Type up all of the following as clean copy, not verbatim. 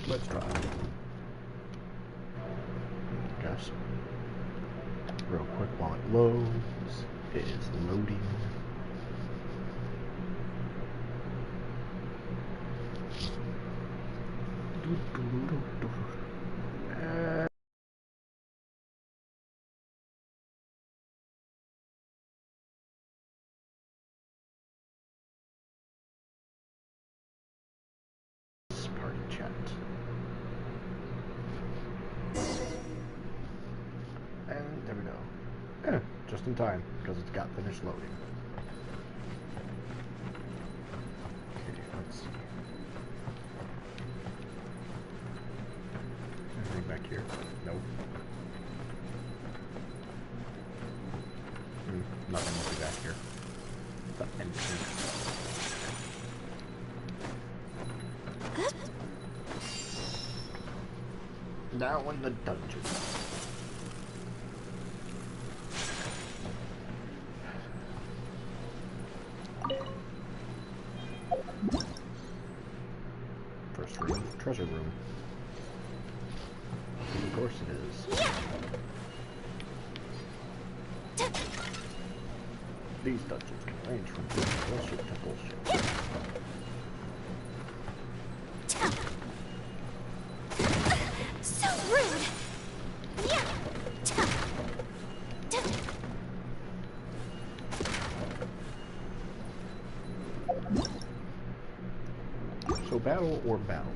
Let's try. Guess. Real quick while it loads. It is loading. Party chat. And there we go. Just in time, because it's got finished loading. Okay, let's see. Anything back here? Nope. Nothing will be back here. The entrance. Now in the dungeon. First room, treasure room. Of course it is. These dungeons can range from bullshit to bullshit. So rude! So battle or battle?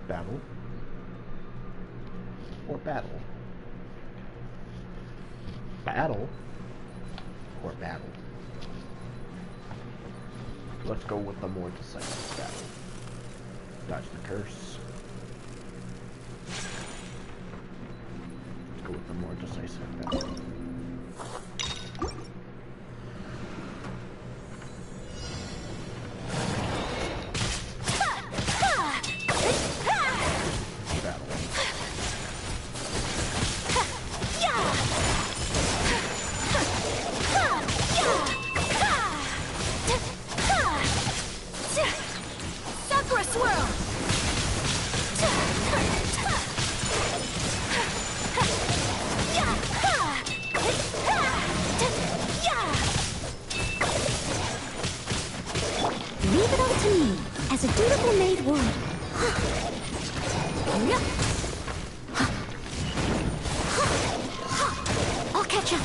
Battle or battle? Battle or battle? Let's go with the more decisive battle. Dodge the curse. Let's go with the more decisive battle. Leave it up to me, as a dutiful maid would. I'll catch up.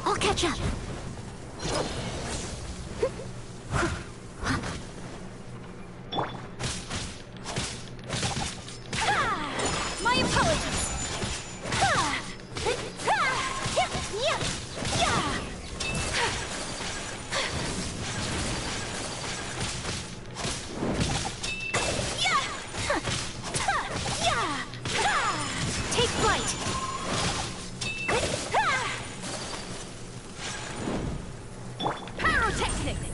I'll catch up. My apologies. Take flight. Pyrotechnics.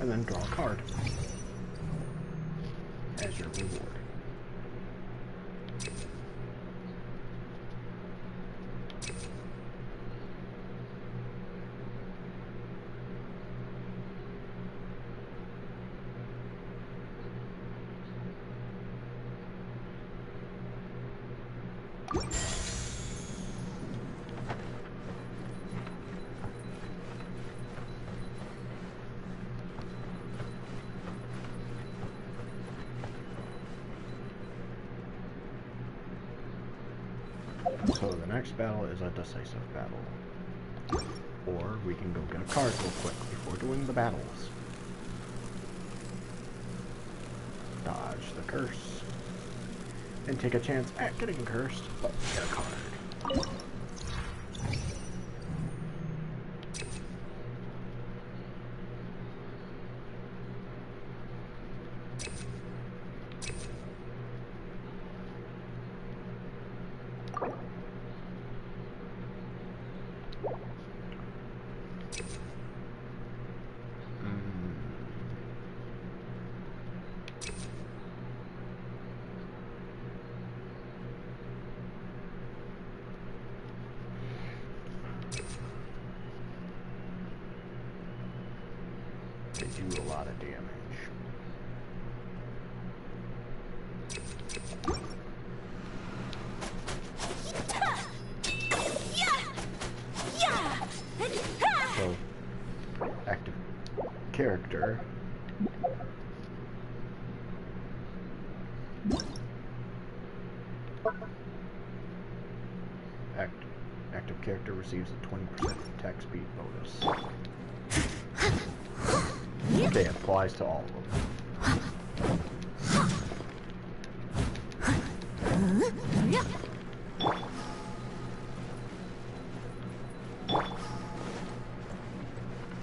And then draw a card as your reward. So the next battle is a decisive battle. Or we can go get a card real quick before doing the battles. Dodge the curse. And take a chance at getting cursed, but get a card. They do a lot of damage. So, active character. Active character receives a 20% attack speed bonus. Okay, applies to all of them.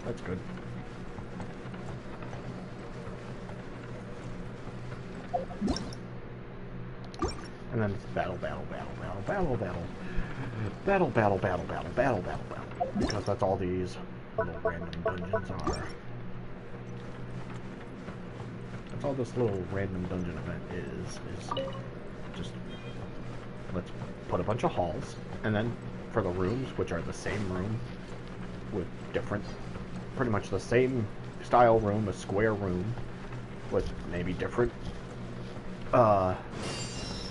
That's good. And then it's battle. Because that's all these little random dungeons are. That's all this little random dungeon event is just, let's put a bunch of halls, and then for the rooms, which are the same room, with different, pretty much the same style room, a square room, with maybe different,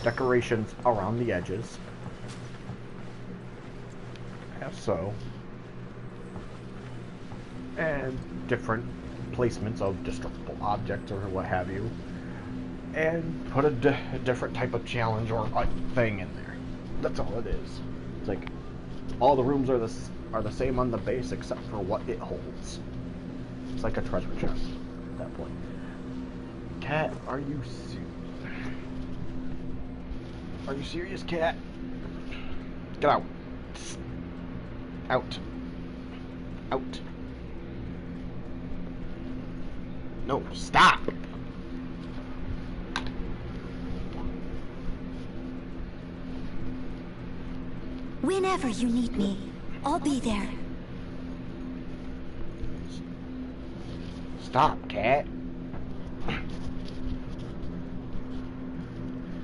decorations around the edges, as so, and different placements of destructible objects or what have you, and put a different type of challenge or thing in there. That's all it is. It's like all the rooms are the same on the base except for what it holds. It's like a treasure chest at that point. Cat, are you serious? Are you serious, cat? Get out. Out. Out. No, stop! Whenever you need me, I'll be there. Stop, cat.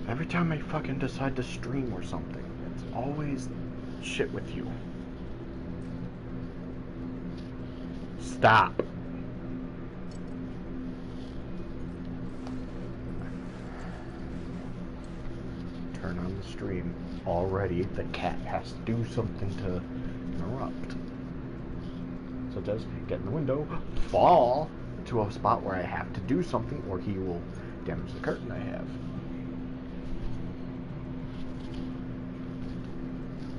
Every time I fucking decide to stream or something, it's always shit with you. Stop. Turn on the stream. Already, the cat has to do something to interrupt. So it does get in the window, fall to a spot where I have to do something, or he will damage the curtain I have.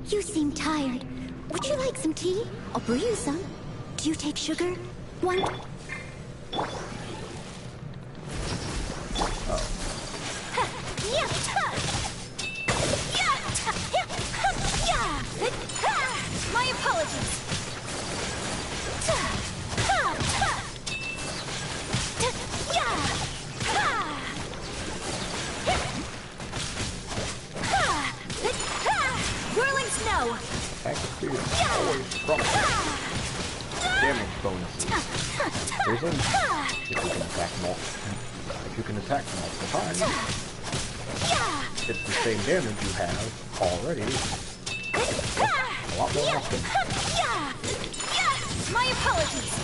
You seem tired. Would you like some tea? I'll brew you some. Do you take sugar? One. My apologies. Whirling snow. Attack experience always trouble. Damage bonuses. Reason? If you can attack multiple times, it's the same damage you have already. A lot more often. My apologies.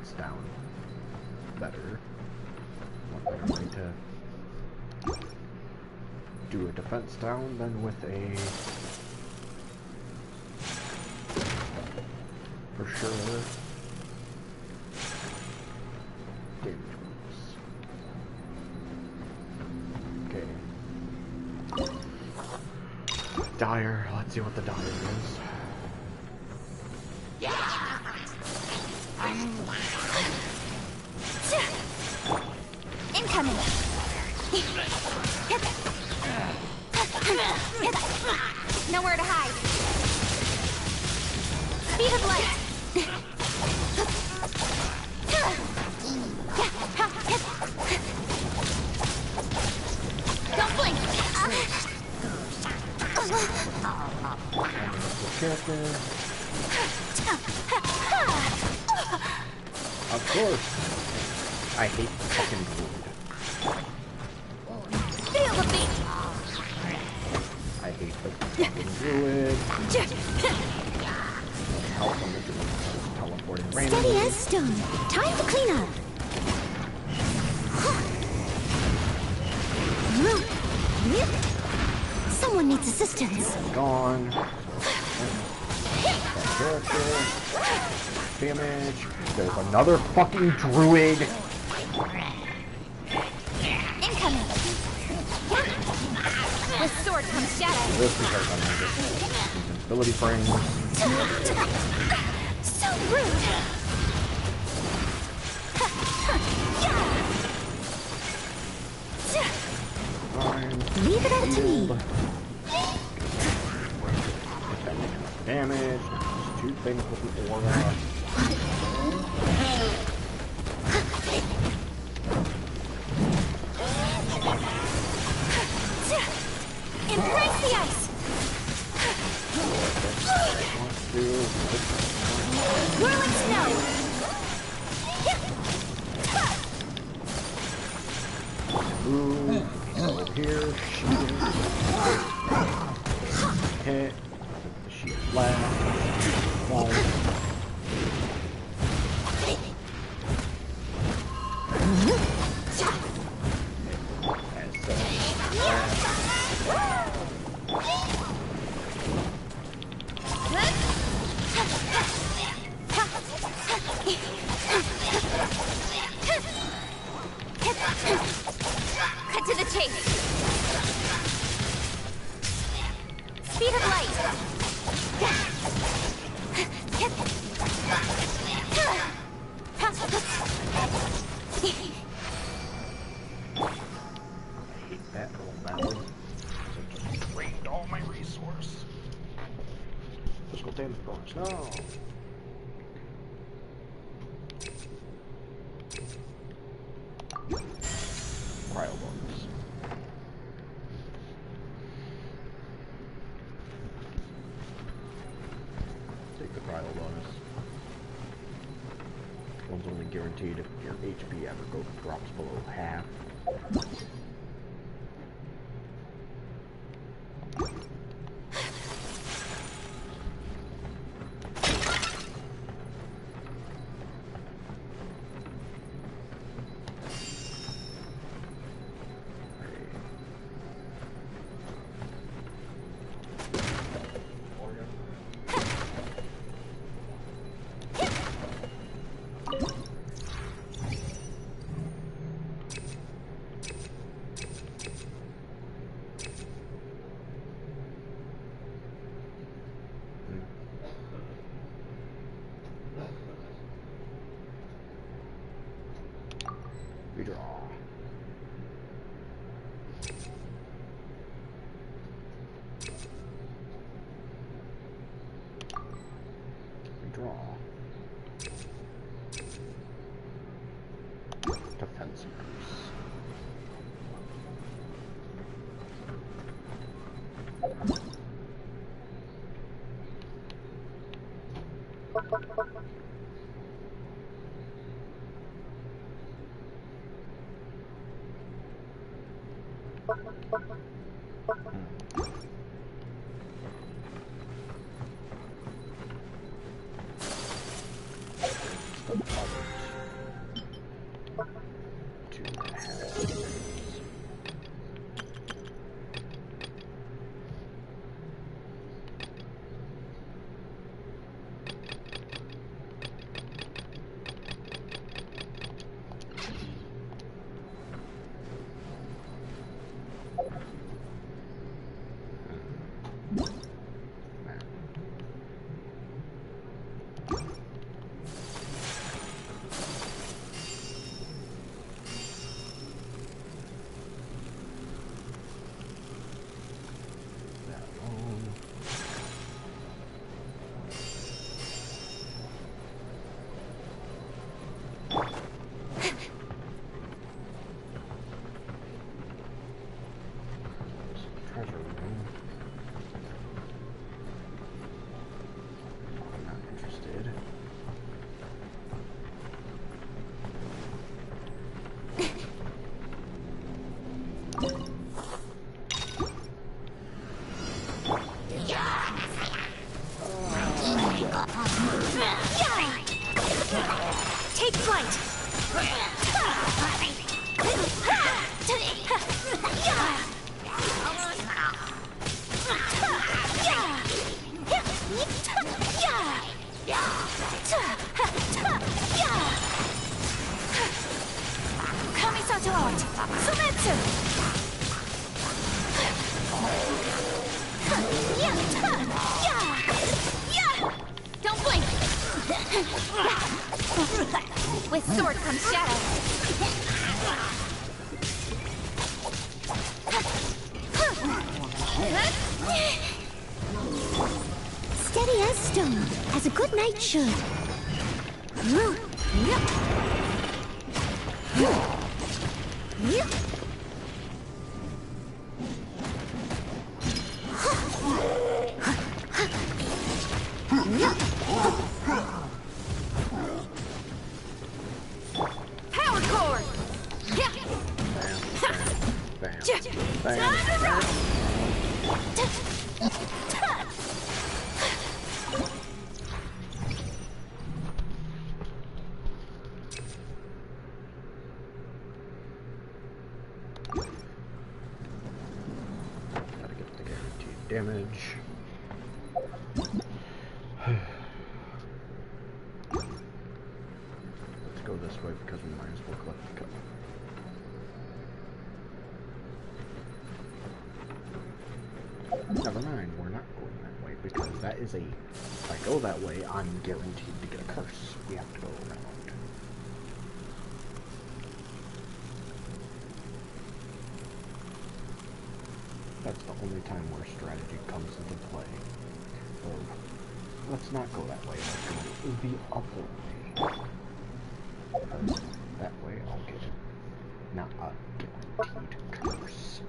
defense down better. What better way to do a defense down than with a, for sure, damage bonus. Okay. Dire, let's see what the dire is. Incoming! Nowhere to hide. Speed of light. Don't blink. Of course. I hate fucking food. Feel the beat. I hate the fucking druid. Help on the druid. Teleporting randomly. Steady as stone. Time to clean up. Someone needs assistance. Gone. Character. Damage. There's another fucking druid. Incoming. With sword comes shadow. This is like invincibility frames. So rude. Fine. Leave it up to me. Damage. There's two things with the aura. Embrace the ice. Whirling snow. Ooh, over here. Hit. The shield flat. Wall. Cut to the chase. Speed of light. I hate that little metal. It just drained all my resource. Physical damage bonus. No. Cryo bonus. Take the cryo bonus. One's only guaranteed if your HP ever drops below half. Redraw. Redraw. Defense boost. The others. With sword comes shadow. Steady as stone, as a good knight should. Power cord. Gotta get the guaranteed damage. Let's go this way because we might as well collect the cup. Never mind, we're not going that way because that is if I go that way, I'm guaranteed to get a curse. We have to go around. That's the only time where strategy comes into play. So, let's not go that way, let's go the other way. Because that way I'll get not a guaranteed curse.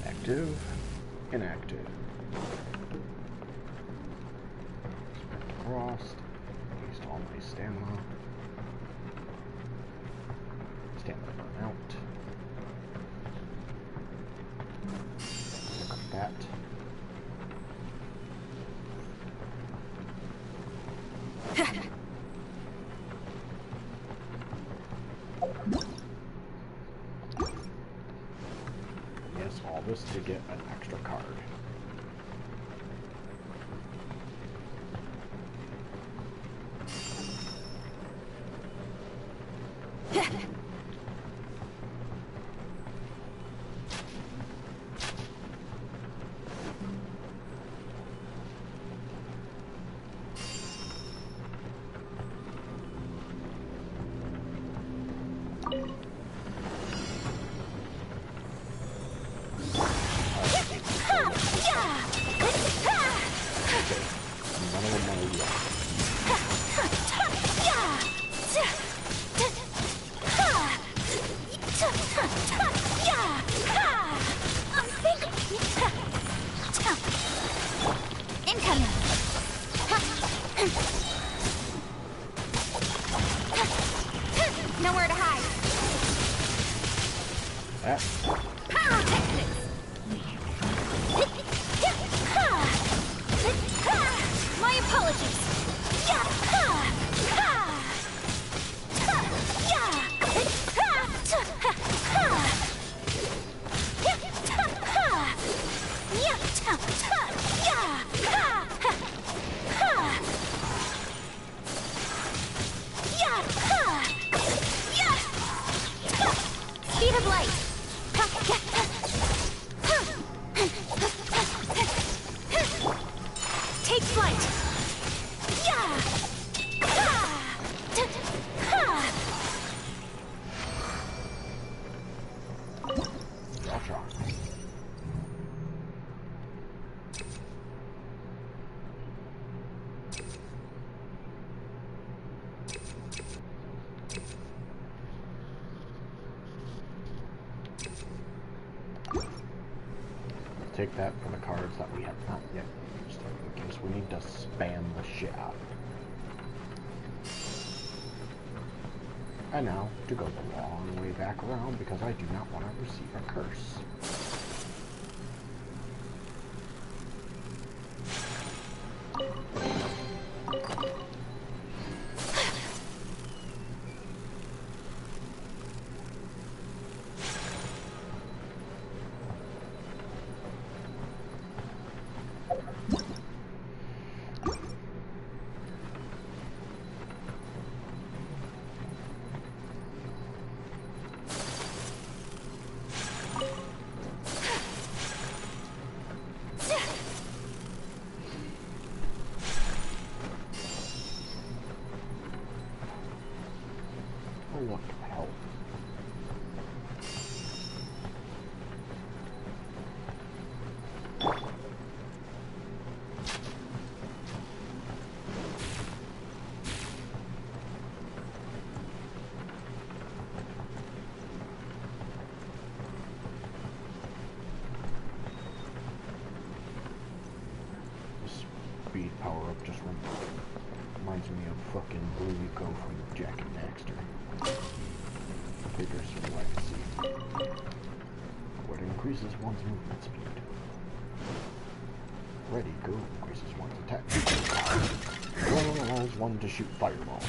Active, inactive. Sprint across, used all my stamina. Stamina run out. Pick up that. Yes, all this to get an extra card. Nowhere to hide. Pyrotechnics. My apologies. Speed of light. Take flight. Take that for the cards that we have not yet used, in case we need to spam the shit out of it. And now, to go the long way back around, because I do not want to receive a curse. just reminds me of fucking Blue Eco from Jack and Daxter. Completers from Legacy. What increases one's movement speed. Ready, go increases one's attack speed. Allows one to shoot fireballs.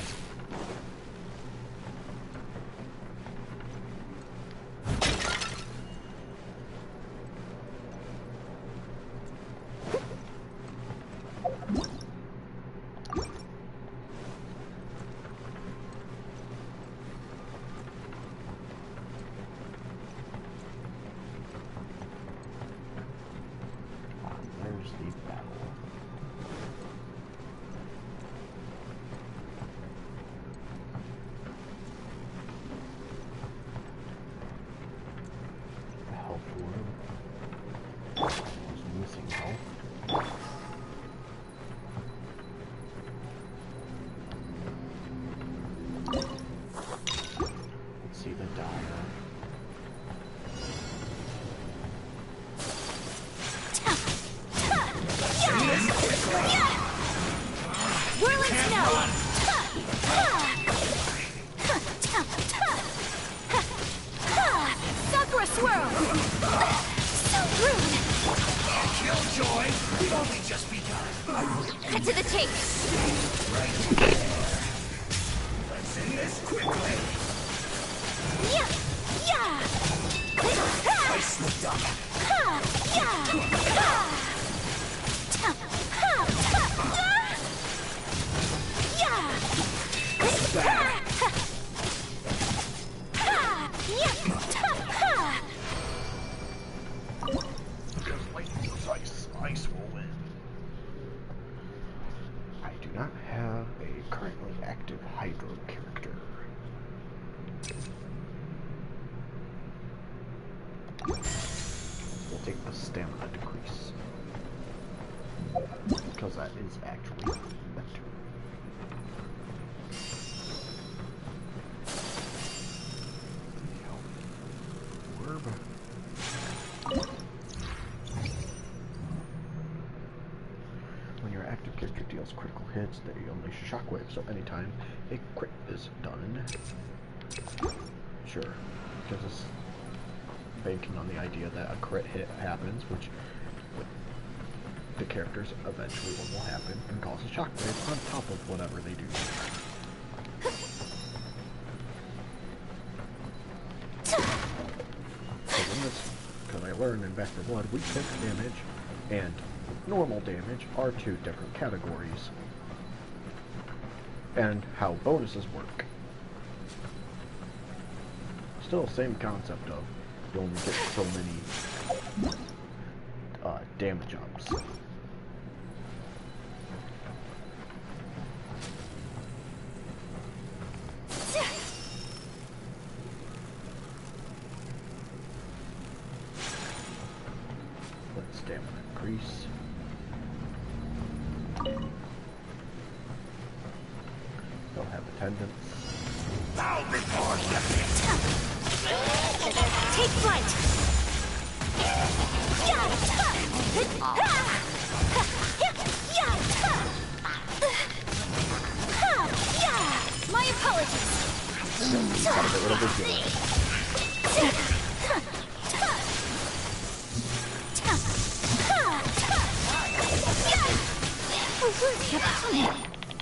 Critical hits, they unleash shockwave, so anytime a crit is done, sure, because it's banking on the idea that a crit hit happens, which with the characters eventually will happen and cause a shockwave on top of whatever they do. Because I learned in Back 4 Blood, weak damage and normal damage are two different categories, and how bonuses work. Still same concept of you only get so many damage ups. Let's stamina increase. They'll have attendance. Bow before the pit. Take flight! My apologies! Got a little bit here.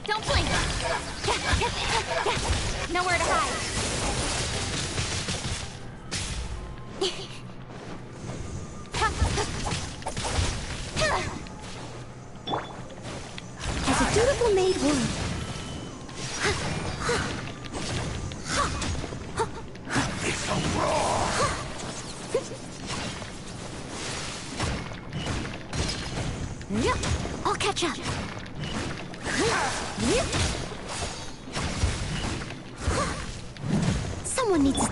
Don't blink! Nowhere to hide! As a dutiful maid would. It's a roar. I'll catch up. Someone needs...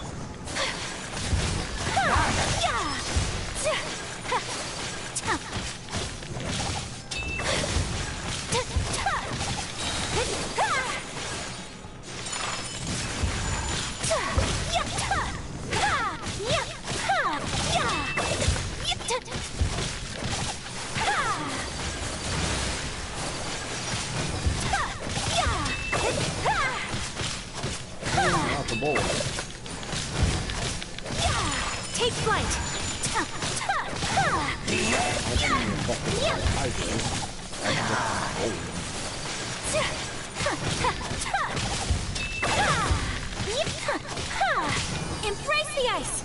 Embrace the ice!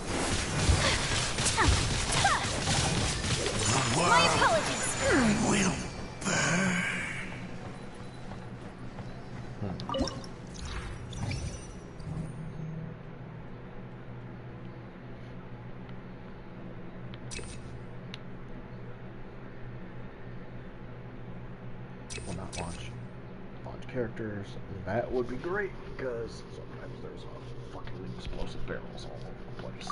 My apologies! Will burn. Will not launch characters. That would be great because sometimes there's fucking explosive barrels all over the place.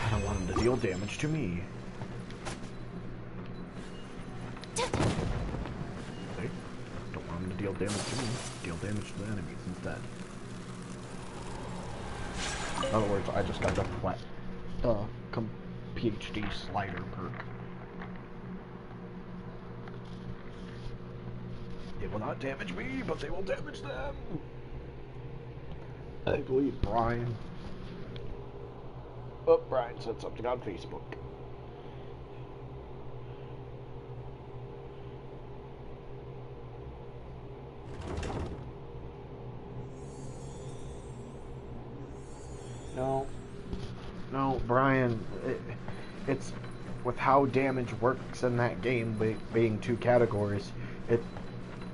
I don't want them to deal damage to me. Okay. Don't want them to deal damage to me. Deal damage to the enemies instead. In other words, I just got the flat PhD slider perk. They will not damage me, but they will damage them. I believe Brian. Oh, Brian said something on Facebook. No, Brian. It's with how damage works in that game, being two categories.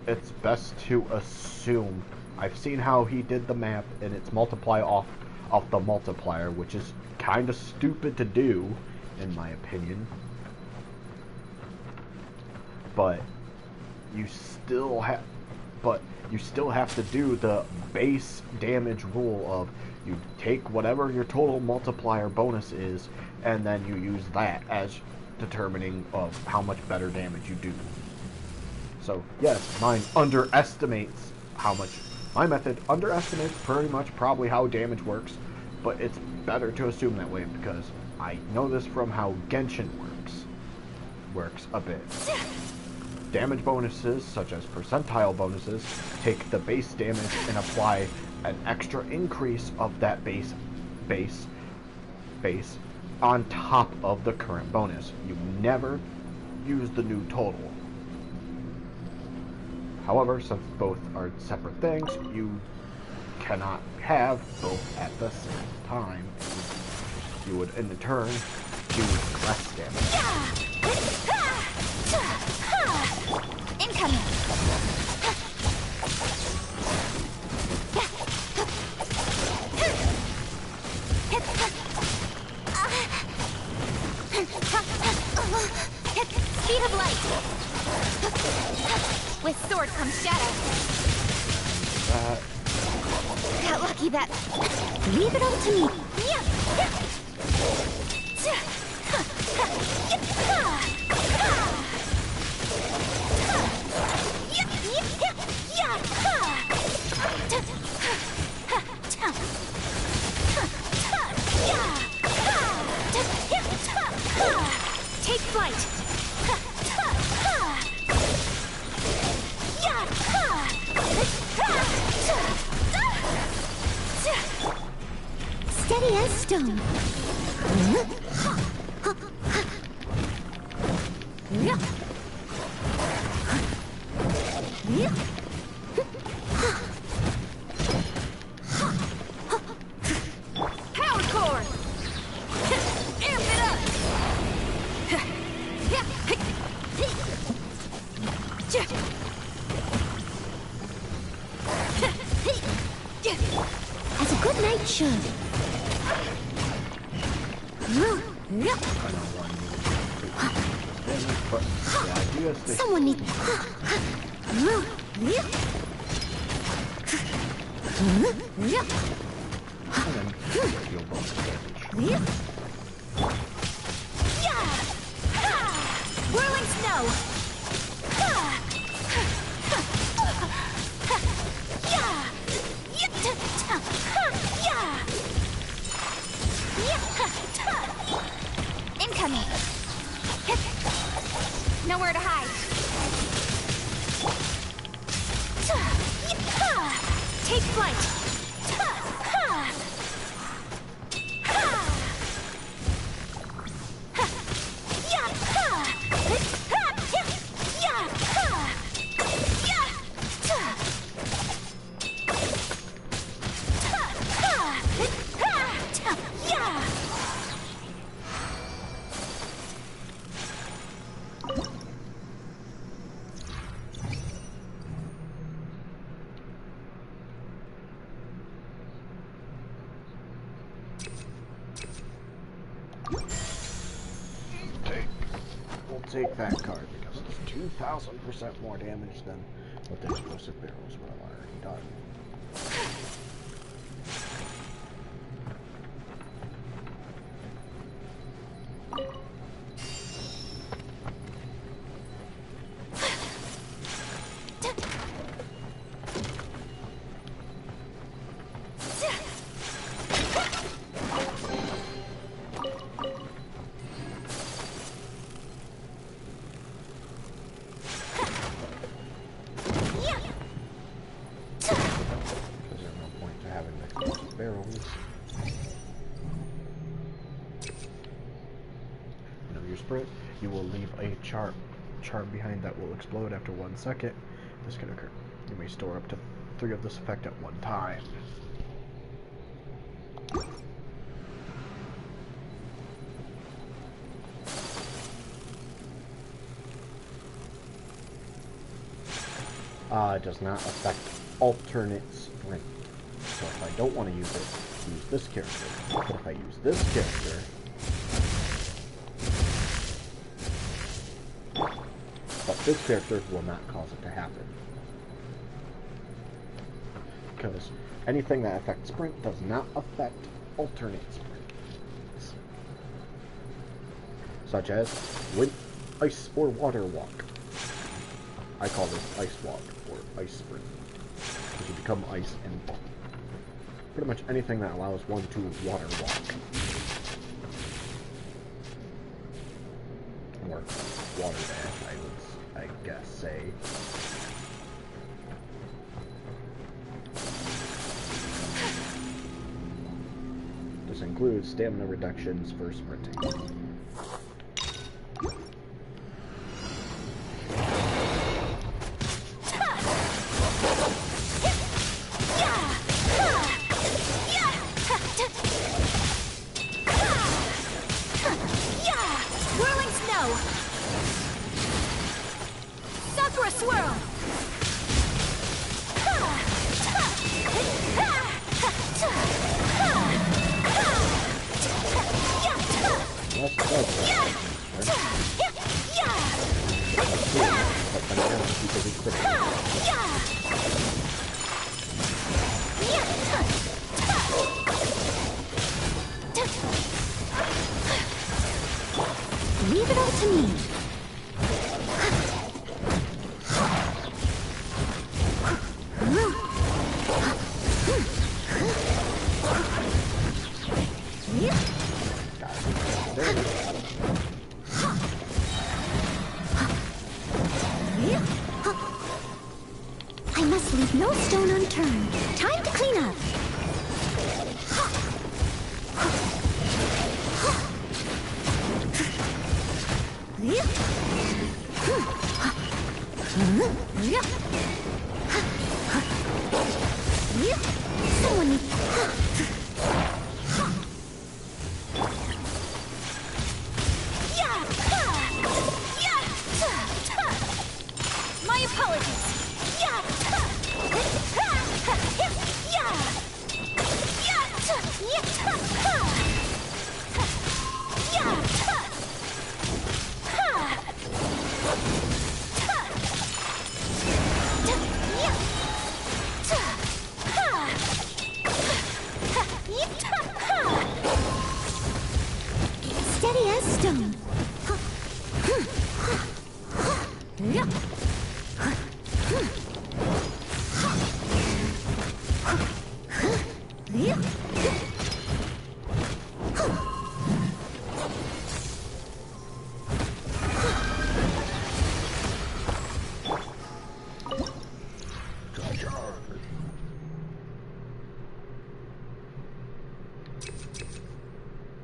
It's best to assume. I've seen how he did the math, and it's multiply off the multiplier, which is kind of stupid to do, in my opinion. But you still have to do the base damage rule of you take whatever your total multiplier bonus is, and then you use that as determining of how much better damage you do. So yes, mine underestimates how much. My method underestimates pretty much probably how damage works, but it's better to assume that way because I know this from how Genshin works a bit. Damage bonuses, such as percentile bonuses, take the base damage and apply an extra increase of that base on top of the current bonus. You never use the new total. However, since both are separate things, you cannot have both at the same time. You would, in turn, do less damage. Incoming! Speed of light! With sword comes shadow. Got lucky that. Leave it all to me. Take flight. Steady as stone. Power core. Amp it up. As a good night should. Someone needs. Whirling snow. Incoming. Nowhere to hide. Take flight. take that card because it's 2,000% more damage than what the explosive barrels would have already done. Barrels. Whenever you sprint, you will leave a charm behind that will explode after 1 second. This can occur. You may store up to 3 of this effect at one time. It does not affect alternate sprint. So if I don't want to use it, use this character. But if I use this character, but this character will not cause it to happen. Because anything that affects sprint does not affect alternate sprints. Such as wind, ice, or water walk. I call this ice walk or ice sprint. Because you become ice and walk. Pretty much anything that allows one to water walk. Or water dash, I guess say. This includes stamina reductions for sprinting. Leave it all to me. I must leave no stone unturned. Time to clean up. Someone needs... My apologies. Steady as stone.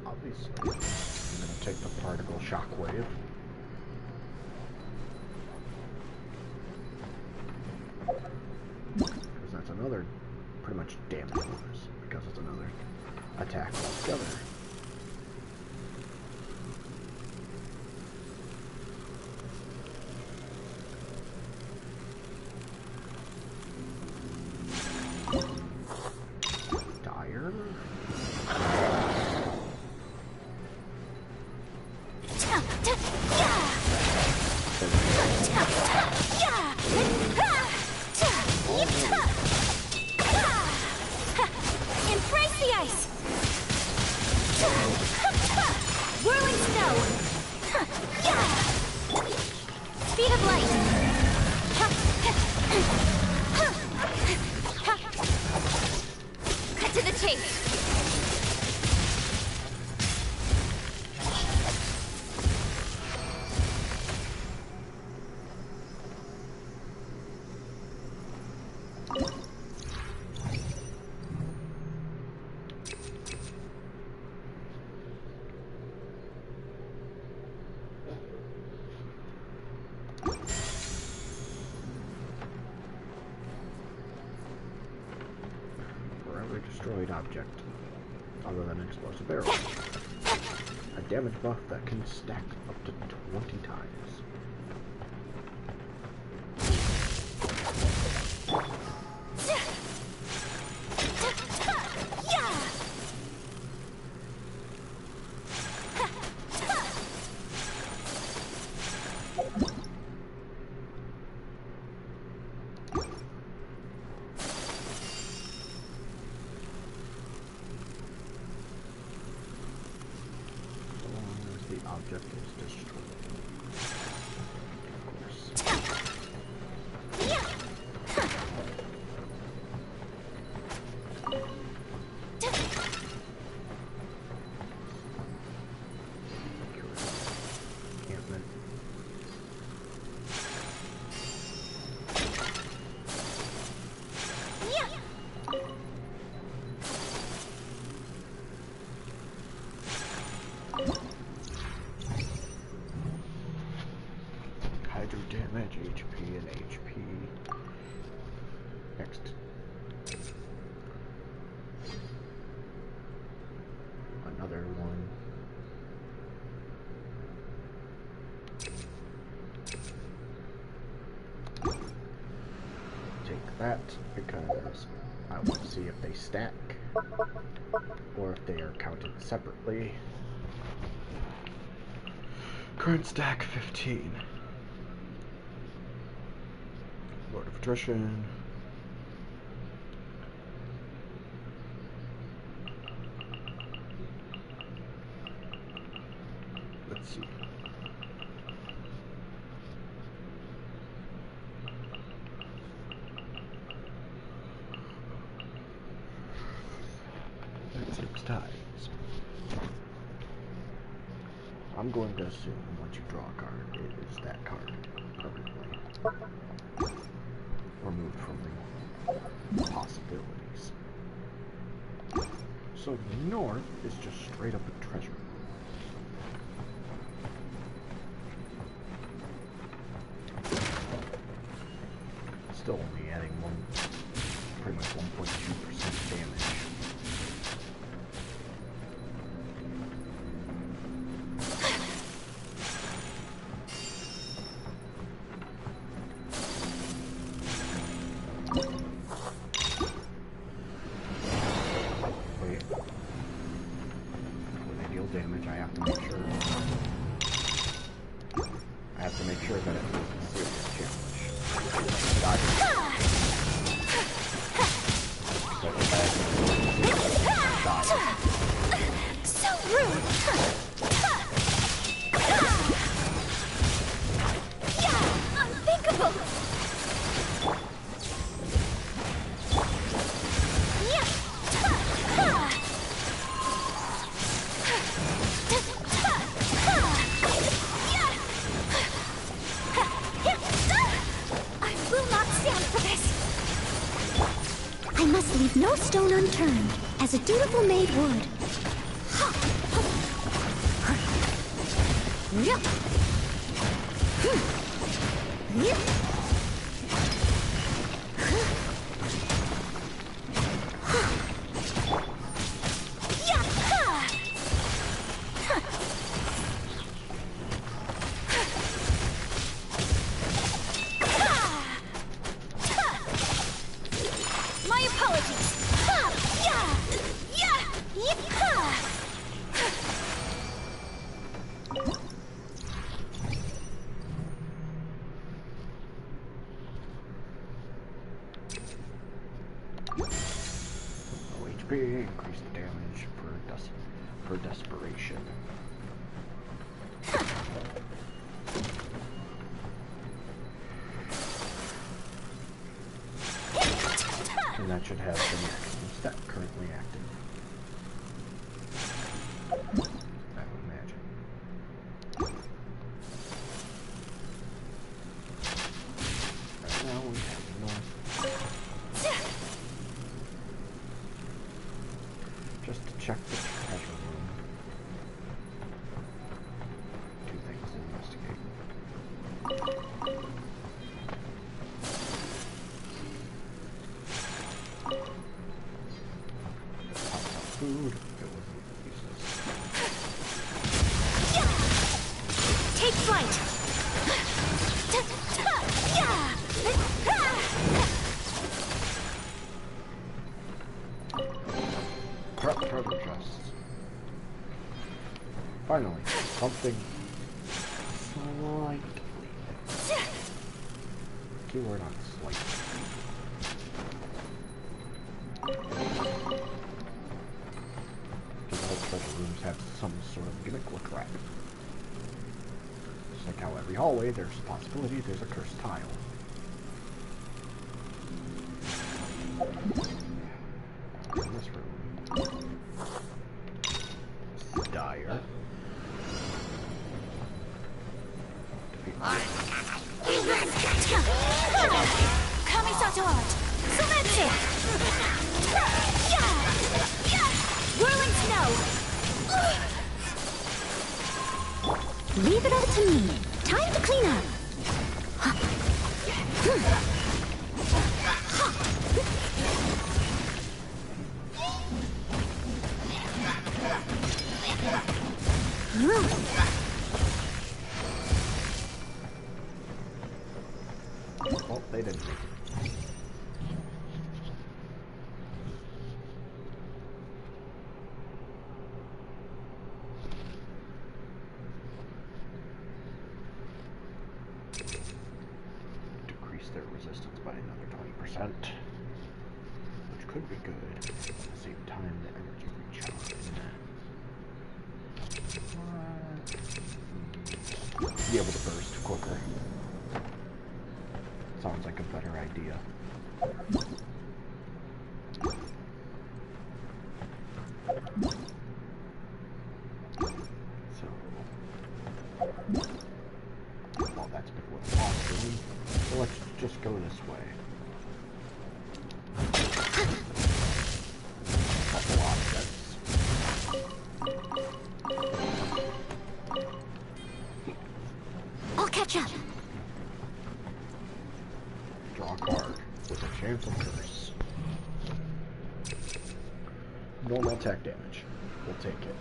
Obviously, I'm going to take the particle shockwave. Because that's another pretty much damage bonus. Because it's another attack altogether. Dire. destroyed object other than an explosive arrow. A damage buff that can stack up to 20 times. Object is destroyed. Of course. Encampment. Hydro damage, HP, and HP. Next. Another one. Take that because I want to see if they stack or if they are counted separately. Current stack 15. Lord of Attrition. Let's see. That's 6 times. I'm going to assume once you draw a card, it is that card permanently removed from the possibilities. So north is just straight up a treasure. Still only adding pretty much 1.2% damage. Damage, I have to make sure that it's a serious challenge. So rude! Unthinkable! I must leave no stone unturned, as a dutiful maid would. My apologies. No HP, increase the damage for desperation. And that should have the maximum step currently active. I would imagine. Right now we have north. Just to check the treasure room. 2 things to investigate. Finally, something slightly. Keyword on slightly. Because all treasure rooms have some sort of gimmick or trap. Just like how every hallway, there's a possibility there's a cursed tile. In this room. Dire. Kamisato art! Sumetsu! Whirling snow! Leave it all to me. Time to clean up. Well, they didn't. Decrease their resistance by another 20%, which could be good. At the same time, the energy recharge. Be able to burst quicker. Sounds like a better idea. So, well, that's before the boss room. So let's just go this way. Couple objects. I'll catch up. Draw a card with a chance of curse. Normal attack damage. We'll take it.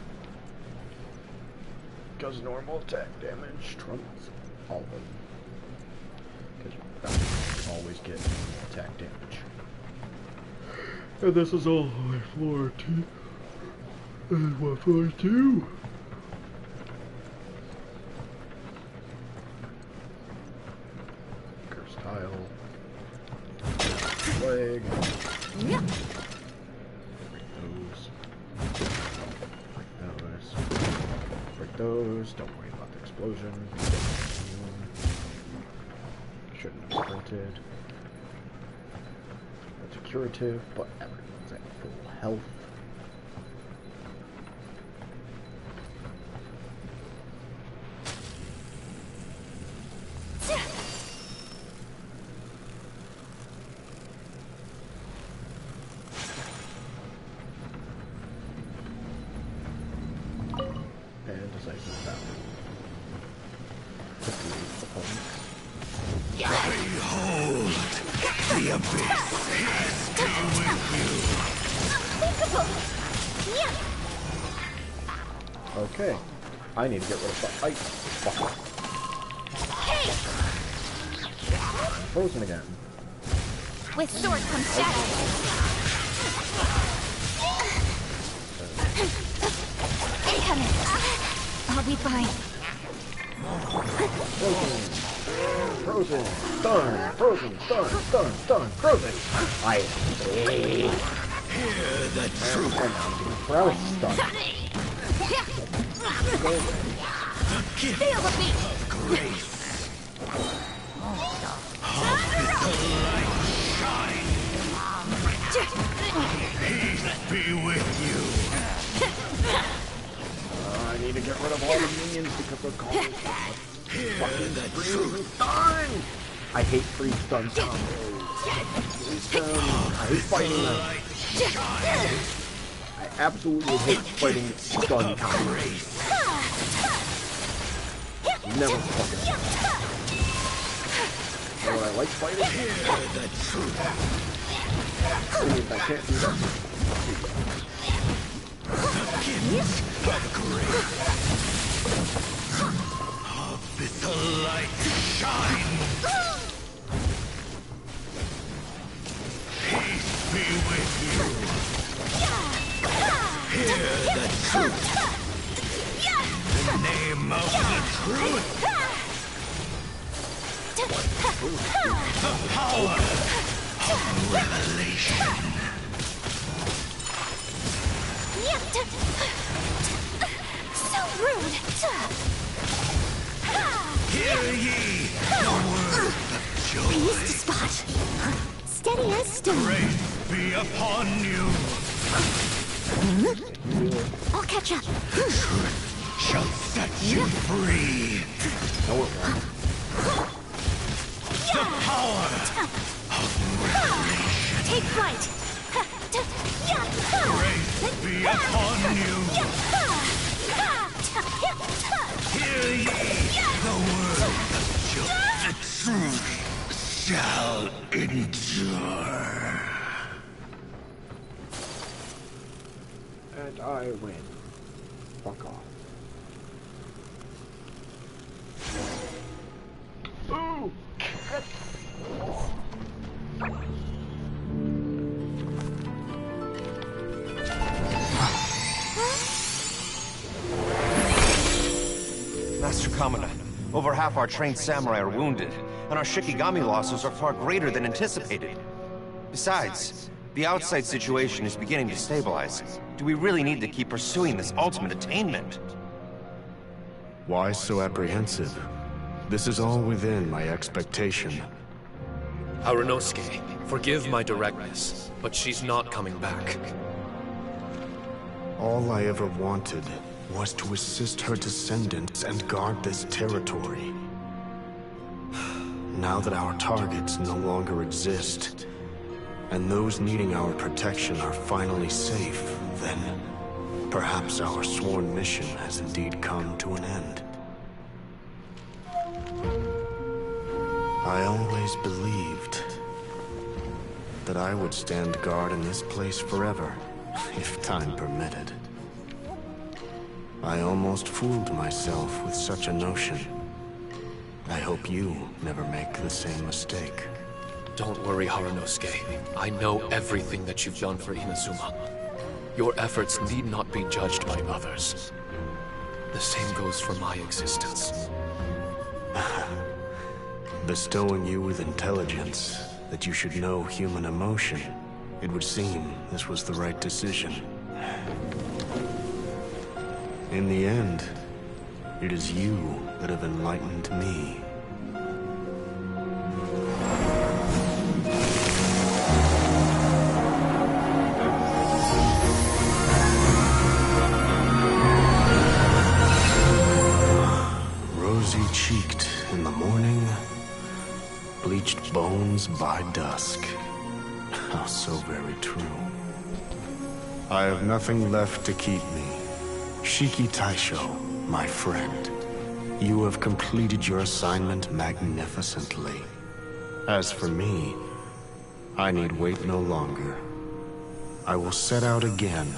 Because normal attack damage trumps all of them. Because you always get normal attack damage. And this is all my floor 2. And what floor 2? Curse tile. Leg. Yeah. Break those. Break those. Break those. Don't worry about the explosion. Shouldn't have sprinted. That's a curative, but everyone's at full health. And decisive battle. 58 opponents. Behold! The abyss is still with you! Okay. I need to get rid of the ice bucket. Frozen again. With sword comes shadow. Incoming. I'll be fine. Frozen. Stun. Frozen. Stun. Stun. Stun. Frozen. I see. Hear the truth! And I'm being frozen. Stun. Go away. Feel the beat. Grace! The light shine! Peace be with you! I need to get rid of all the minions because they're calling fucking the freeze and stun! I hate freeze stun combos. Freeze stun. I hate fighting them. I absolutely hate fighting stun combos. Never fucking. You know what I like fighting? The truth! If I can't do that. Of this light shine! Peace be with you! Hear the truth! mouth the truth. The power of revelation. So rude. Hear ye the word of joy. I missed a spot. Steady as stone. Grace be upon you. I'll catch up. Shall set you free. No, it won't. The power of revelation. Take flight. Grace be upon you. Hear ye the word of joy. The truth shall endure. And I win. Fuck off. Ooh! Master Kamina, over half our trained samurai are wounded, and our Shikigami losses are far greater than anticipated. Besides, the outside situation is beginning to stabilize. Do we really need to keep pursuing this ultimate attainment? Why so apprehensive? This is all within my expectation. Harunosuke, forgive my directness, but she's not coming back. All I ever wanted was to assist her descendants and guard this territory. Now that our targets no longer exist, and those needing our protection are finally safe, then perhaps our sworn mission has indeed come to an end. I always believed that I would stand guard in this place forever, if time permitted. I almost fooled myself with such a notion. I hope you never make the same mistake. Don't worry, Harunosuke. I know everything that you've done for Inazuma. Your efforts need not be judged by others. The same goes for my existence. Bestowing you with intelligence, that you should know human emotion, it would seem this was the right decision. In the end, it is you that have enlightened me. Rosy-cheeked in the morning, bleached bones by dusk. How so very true. I have nothing left to keep me. Shiki Taisho, my friend. You have completed your assignment magnificently. As for me, I need wait no longer. I will set out again,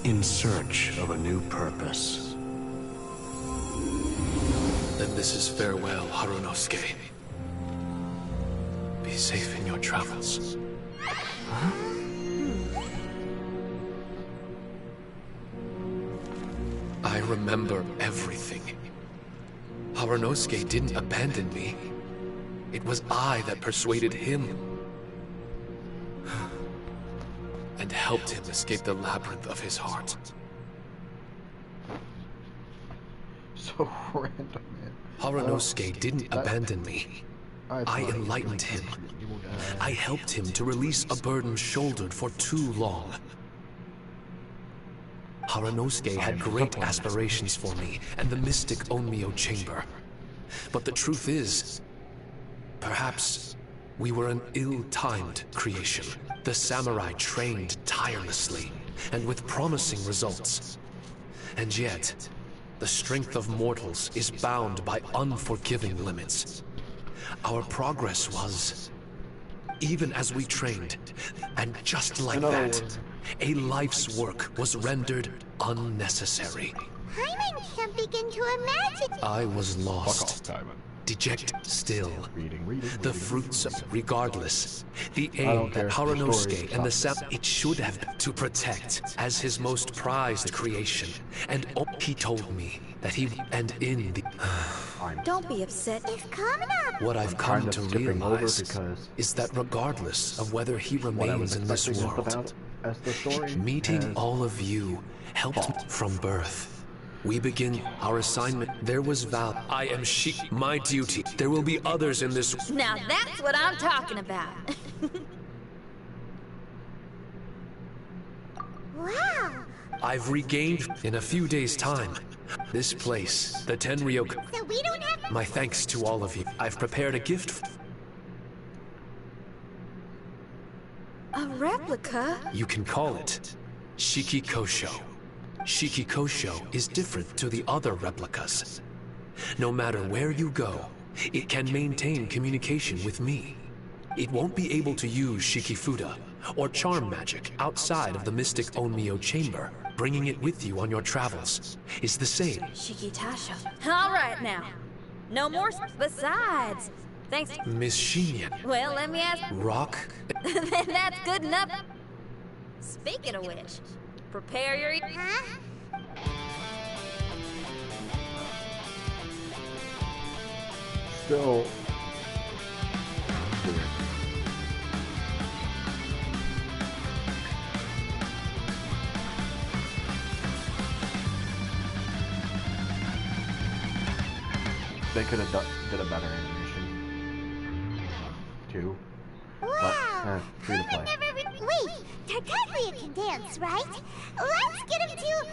in search of a new purpose. Then this is farewell, Harunosuke. Be safe in your travels. I remember everything. Harunosuke didn't abandon me. It was I that persuaded him. And helped him escape the labyrinth of his heart. So random, man. Harunosuke didn't abandon me. I enlightened him. I helped him to release a burden shouldered for too long. Harunosuke had great aspirations for me and the mystic Onmyo chamber. But the truth is, perhaps we were an ill-timed creation. The samurai trained tirelessly and with promising results. And yet, the strength of mortals is bound by unforgiving limits. Our progress was, even as we trained, and just like that, a life's work was rendered unnecessary. Paimon can't begin to imagine. I was lost, Fuck off, Simon. deject still. Reading. The fruits of regardless. The I don't aim care. that The Haranosuke story and the sucks. Sam it should have been to protect as his most prized creation. And he told me that he and in the Don't be upset. It's coming up. what I've I'm come kind to of skipping over realize because is that regardless of whether he what I was remains in this expecting world, about as the story meeting has all of you helped me from birth. We begin our assignment. There was Val. I am my duty. There will be others in this. Now that's what I'm talking about. Wow. I've regained in a few days' time. This place, the Tenryok. So we don't have... My thanks to all of you. I've prepared a gift. A replica? You can call it Shiki Kosho. Shiki Kosho is different to the other replicas. No matter where you go, it can maintain communication with me. It won't be able to use Shikifuda or charm magic outside of the Mystic Onmyo chamber. Bringing it with you on your travels is the same. Shikitasha. All right now. No more besides. Thanks. Miss Shinyan. Well, let me ask. Rock. Then that's good enough. Speaking of which, prepare your... Huh? still. They could have did a better animation. Too. Wow. Free to play. Wait, Tartaglia can dance, right? Let's get him to...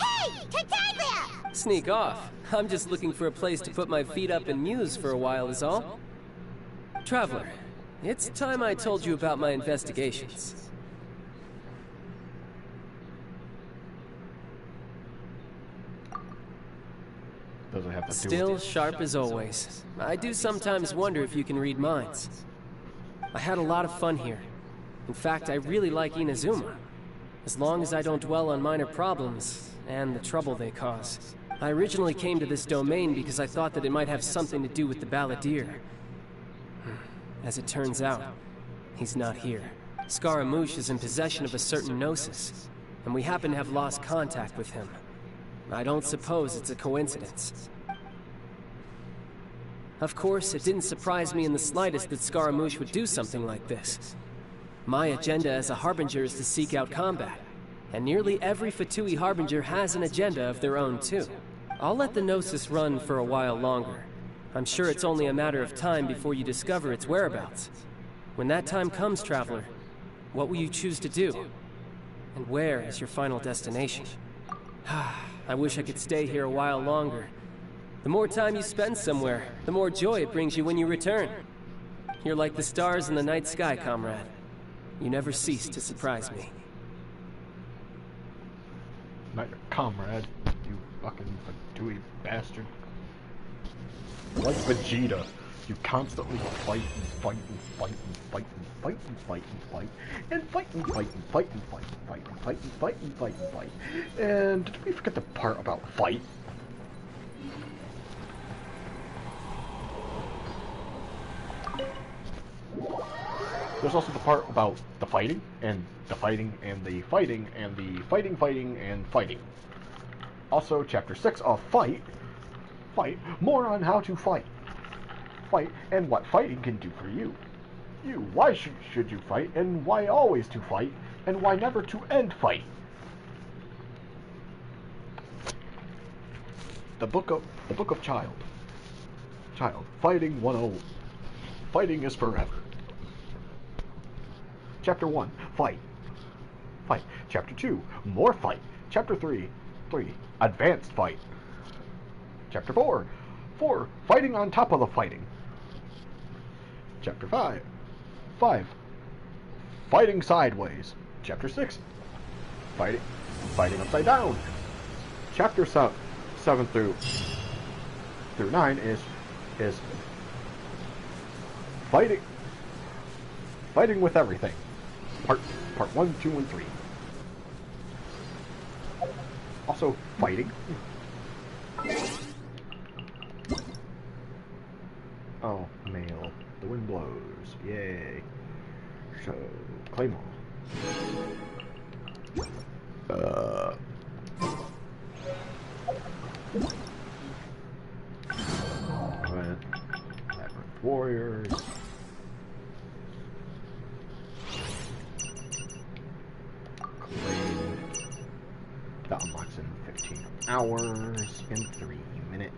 Hey, Tartaglia! Sneak off. I'm just looking for a place to put my feet up and muse for a while is all. Traveler, it's time I told you about my investigations. Does it have to do Still with sharp as always. I do sometimes wonder if you can read minds. I had a lot of fun here. In fact, I really like Inazuma. As long as I don't dwell on minor problems and the trouble they cause. I originally came to this domain because I thought that it might have something to do with the Balladeer. As it turns out, he's not here. Scaramouche is in possession of a certain gnosis, and we happen to have lost contact with him. I don't suppose it's a coincidence. Of course, it didn't surprise me in the slightest that Scaramouche would do something like this. My agenda as a Harbinger is to seek out combat, and nearly every Fatui Harbinger has an agenda of their own too. I'll let the Gnosis run for a while longer. I'm sure it's only a matter of time before you discover its whereabouts. When that time comes, Traveler, what will you choose to do? And where is your final destination? I wish I could stay here a while longer. The more time you spend somewhere, the more joy it brings you when you return. You're like the stars in the night sky, comrade. You never cease to surprise me. Not your comrade, you fucking Fatui bastard. Like Vegeta, you constantly fight and fight and fight and fight and fight and fight and fight and fight and fight and fight and fight and fight and fight and fight and fight and fight. And did we forget the part about fight? There's also the part about the fighting, and the fighting, and the fighting, and the fighting, and fighting. Also, Chapter 6 of Fight, more on how to fight. Fight, and what fighting can do for you. Why should you fight, and why always to fight, and why never to end fight. The Book of Child. Fighting 101. Fighting is forever. Chapter 1, Fight. Chapter 2, More Fight. Chapter 3, Advanced Fight. Chapter 4, Fighting on top of the fighting. Chapter 5, Fighting sideways. Chapter 6, Fighting upside down. Chapter 7 through 9 is Fighting with everything. Part 1, 2, and 3. Also, fighting. claim all. Labyrinth Warriors. Claim. That unlocks in 15 hours and 3 minutes.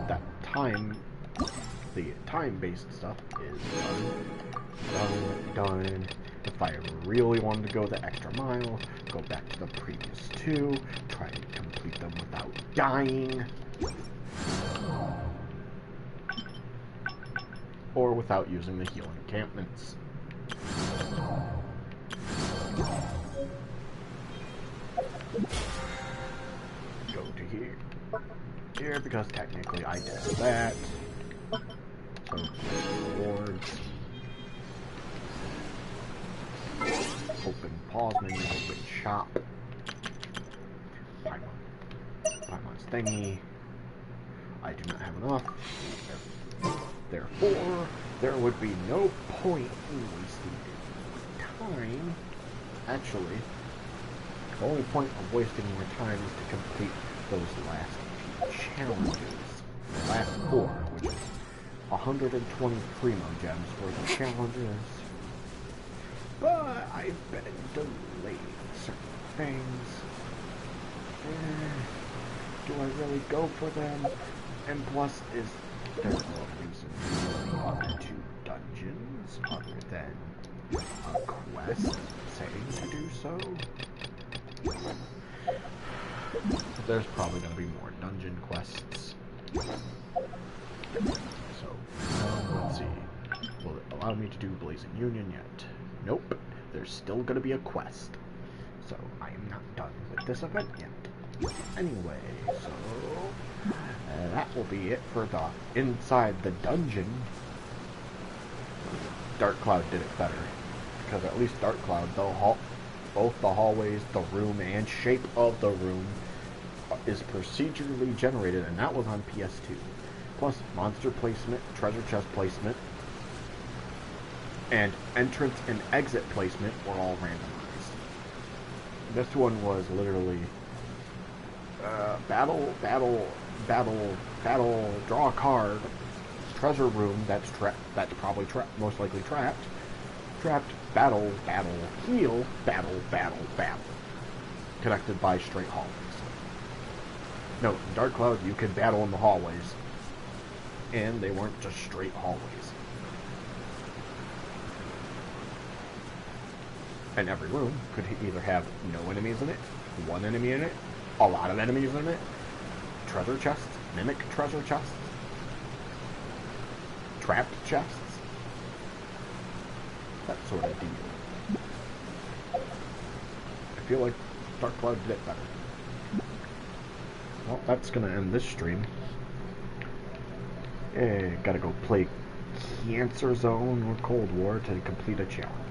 That time, the time-based stuff is done. If I really wanted to go the extra mile, go back to the previous 2, try to complete them without dying, or without using the healing encampments. Go to here, because technically I did that. So, rewards. Open pause menu, open shop. Paimon's thingy. I do not have enough. Therefore, there would be no point in wasting time. Actually, the only point of wasting more time is to complete those last few challenges. The last 4, which is 120 primo gems for the challenges. But I've been delaying certain things. Do I really go for them? And plus, is there no reason to do the other 2 dungeons other than a quest saying to do so? There's probably going to be more dungeon quests. So, let's see. Will it allow me to do Blazing Union yet? Nope. There's still going to be a quest. So, I am not done with this event yet. Anyway, so that will be it for the inside the dungeon. Dark Cloud did it better. Because at least Dark Cloud, both the hallways, the room, and shape of the room is procedurally generated, and that was on PS2. Plus, monster placement, treasure chest placement, and entrance and exit placement were all randomized. This one was literally battle, draw a card, treasure room that's probably most likely trapped, battle, heal, battle. Connected by straight hallways. No, in Dark Cloud you could battle in the hallways, and they weren't just straight hallways. And every room could either have no enemies in it, 1 enemy in it, a lot of enemies in it, treasure chests, mimic treasure chests, trapped chests, that sort of deal. I feel like Dark Cloud did it better. Well, that's gonna end this stream. Gotta go play Cancer Zone or Cold War to complete a challenge.